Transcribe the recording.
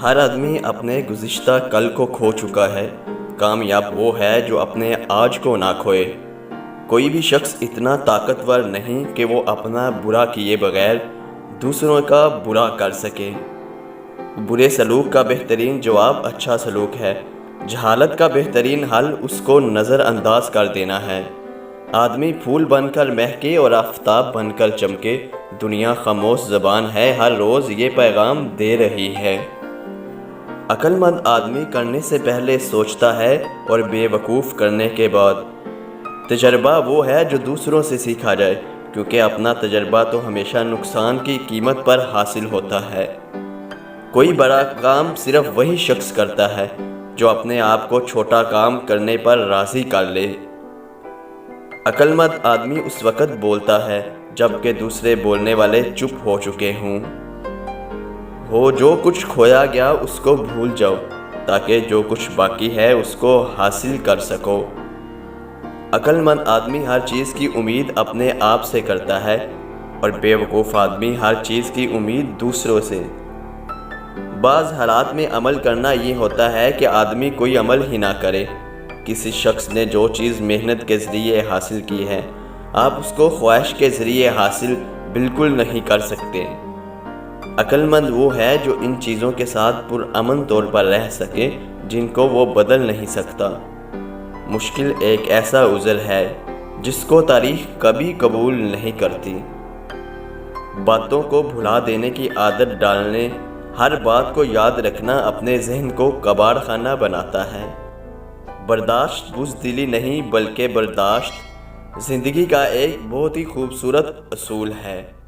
ہر آدمی اپنے گزشتہ کل کو کھو چکا ہے۔ کامیاب وہ ہے جو اپنے آج کو نہ کھوئے۔ کوئی بھی شخص اتنا طاقتور نہیں کہ وہ اپنا برا کیے بغیر دوسروں کا برا کر سکے۔ برے سلوک کا بہترین جواب اچھا سلوک ہے۔ جہالت کا بہترین حل اس کو نظر انداز کر دینا ہے۔ آدمی پھول بن کر مہکے اور آفتاب بن کر چمکے، دنیا خاموش زبان ہے، ہر روز یہ پیغام دے رہی ہے۔ عقل مند آدمی کرنے سے پہلے سوچتا ہے اور بے وقوف کرنے کے بعد۔ تجربہ وہ ہے جو دوسروں سے سیکھا جائے، کیونکہ اپنا تجربہ تو ہمیشہ نقصان کی قیمت پر حاصل ہوتا ہے۔ کوئی بڑا کام صرف وہی شخص کرتا ہے جو اپنے آپ کو چھوٹا کام کرنے پر راضی کر لے۔ عقل مند آدمی اس وقت بولتا ہے جبکہ دوسرے بولنے والے چپ ہو چکے ہوں۔ جو کچھ کھویا گیا اس کو بھول جاؤ، تاکہ جو کچھ باقی ہے اس کو حاصل کر سکو۔ عقل مند آدمی ہر چیز کی امید اپنے آپ سے کرتا ہے، اور بے وقوف آدمی ہر چیز کی امید دوسروں سے۔ بعض حالات میں عمل کرنا یہ ہوتا ہے کہ آدمی کوئی عمل ہی نہ کرے۔ کسی شخص نے جو چیز محنت کے ذریعے حاصل کی ہے، آپ اس کو خواہش کے ذریعے حاصل بالکل نہیں کر سکتے۔ عقل مند وہ ہے جو ان چیزوں کے ساتھ پرامن طور پر رہ سکے جن کو وہ بدل نہیں سکتا۔ مشکل ایک ایسا عذر ہے جس کو تاریخ کبھی قبول نہیں کرتی۔ باتوں کو بھلا دینے کی عادت ڈالنے، ہر بات کو یاد رکھنا اپنے ذہن کو کباڑ خانہ بناتا ہے۔ برداشت بزدلی نہیں بلکہ برداشت زندگی کا ایک بہت ہی خوبصورت اصول ہے۔